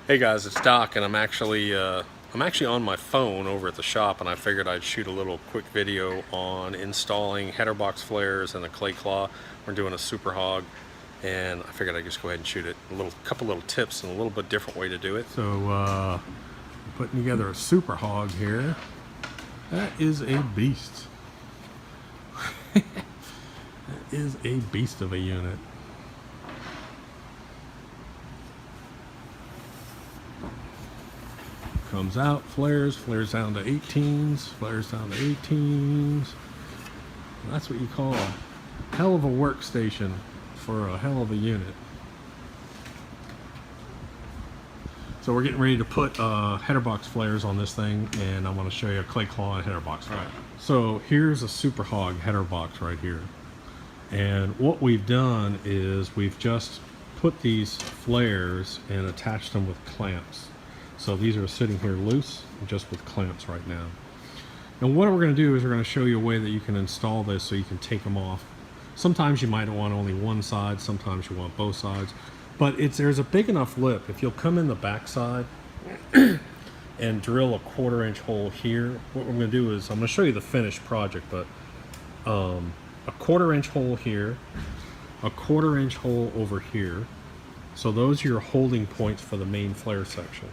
Hey guys, it's Doc, and I'm actually on my phone over at the shop, and I figured I'd shoot a little quick video on installing header box flares and a clay claw. We're doing a super hog, and I figured I'd just go ahead and shoot it. Couple little tips and a little bit different way to do it. So putting together a super hog here. That is a beast. That is a beast of a unit. Comes out, flares down to 18s, flares down to 18s. That's what you call a hell of a workstation for a hell of a unit. So we're getting ready to put header box flares on this thing, and I want to show you a clay claw and header box flare. So here's a super hog header box right here. And what we've done is we've just put these flares and attached them with clamps. So these are sitting here loose, just with clamps right now. And what we're going to do is we're going to show you a way that you can install this so you can take them off. Sometimes you might want only one side, sometimes you want both sides. But there's a big enough lip. If you'll come in the back side and drill a 1/4 inch hole here, what we're going to do is, I'm going to show you the finished project, but a 1/4 inch hole here, a 1/4 inch hole over here. So those are your holding points for the main flare section.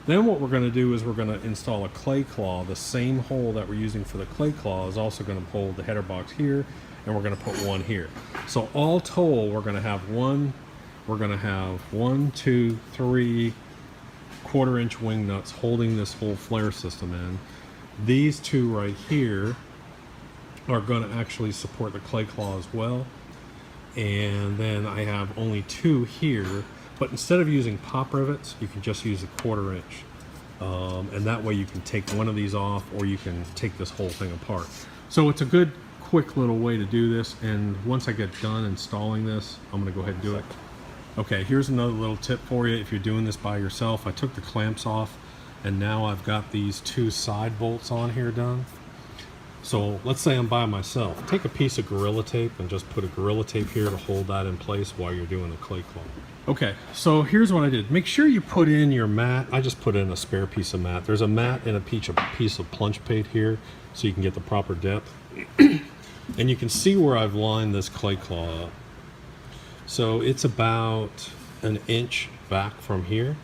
Then what we're going to do is we're going to install a clay claw. The same hole that we're using for the clay claw is also going to hold the header box here, and we're going to put one here. So all told, we're going to have one, 2, 3 1/4 inch wing nuts holding this whole flare system in. These two right here are going to actually support the clay claw as well. And then I have only 2 here. But instead of using pop rivets, you can just use a 1/4 inch. And that way you can take one of these off, or you can take this whole thing apart. So it's a good, quick little way to do this. And once I get done installing this, I'm gonna go ahead and do it. Okay, here's another little tip for you if you're doing this by yourself. I took the clamps off, and now I've got these 2 side bolts on here done. So let's say I'm by myself. Take a piece of Gorilla Tape and just put a Gorilla Tape here to hold that in place while you're doing the clay claw. Okay, so here's what I did. Make sure you put in your mat. I just put in a spare piece of mat. There's a mat and a piece of plunge plate here so you can get the proper depth. And you can see where I've lined this clay claw up. So it's about 1 inch back from here.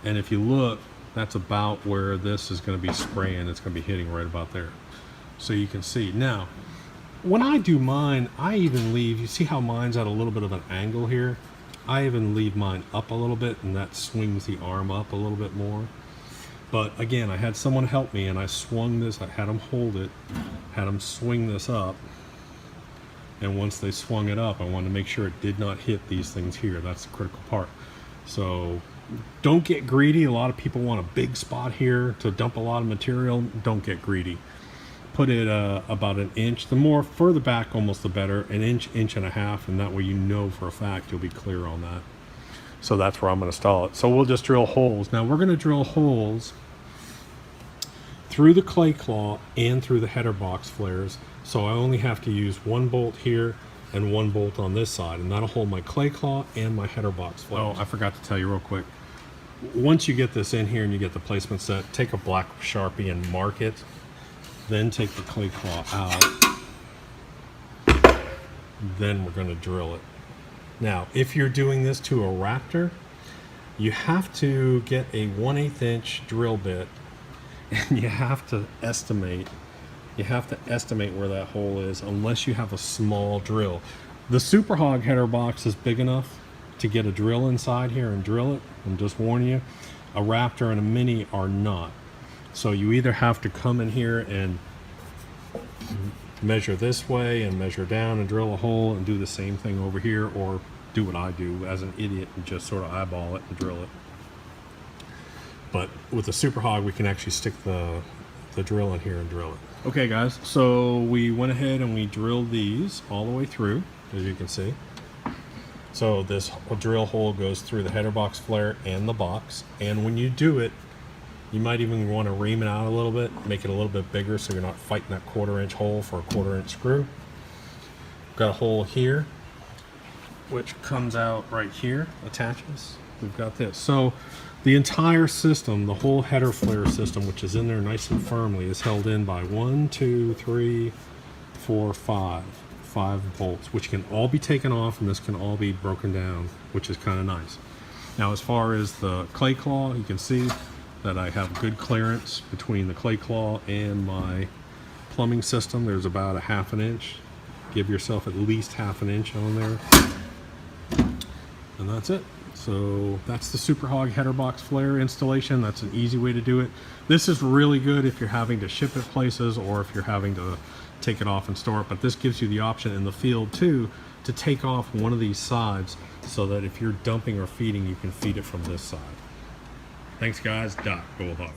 And if you look, that's about where this is going to be spraying. It's going to be hitting right about there. So you can see. Now, when I do mine, I even leave, you see how mine's at a little bit of an angle here? I even leave mine up a little bit, and that swings the arm up a little bit more. But again, I had someone help me, and I swung this, I had them hold it, had them swing this up. And once they swung it up, I wanted to make sure it did not hit these things here. That's the critical part. So don't get greedy. A lot of people want a big spot here to dump a lot of material. Don't get greedy. Put it about 1 inch. The more further back, almost the better. 1 inch, 1.5 inches, and that way you know for a fact you'll be clear on that. So that's where I'm going to install it. So we'll just drill holes. Now we're going to drill holes through the clay claw and through the header box flares. So I only have to use 1 bolt here and 1 bolt on this side, and that'll hold my clay claw and my header box flares. Oh, I forgot to tell you real quick. Once you get this in here and you get the placement set, take a black Sharpie and mark it. Then take the clay claw out. Then we're going to drill it. Now, if you're doing this to a Raptor, you have to get a 1/8 inch drill bit, and you have to estimate where that hole is, unless you have a small drill. The Super Hog header box is big enough to get a drill inside here and drill it. I'm just warning you. A Raptor and a Mini are not. So you either have to come in here and measure this way and measure down and drill a hole and do the same thing over here, or do what I do as an idiot and just sort of eyeball it and drill it. But with the Super Hog, we can actually stick the drill in here and drill it. Okay guys, so we went ahead and we drilled these all the way through, as you can see. So this drill hole goes through the header box flare and the box, and when you do it, you might even want to ream it out a little bit, make it a little bit bigger so you're not fighting that 1/4 inch hole for a 1/4 inch screw. Got a hole here, which comes out right here, attaches. we've got this. So the entire system, the whole header flare system, which is in there nice and firmly, is held in by 1, 2, 3, 4, 5 bolts, which can all be taken off, and this can all be broken down, which is kind of nice. Now, as far as the clay claw, you can see that I have good clearance between the clay claw and my plumbing system. There's about a 1/2 inch. Give yourself at least 1/2 inch on there, and that's it. So that's the SuperHog header box flare installation. That's an easy way to do it. This is really good if you're having to ship it places or if you're having to take it off and store it, but this gives you the option in the field too to take off one of these sides so that if you're dumping or feeding, you can feed it from this side. Thanks guys. GoldHog.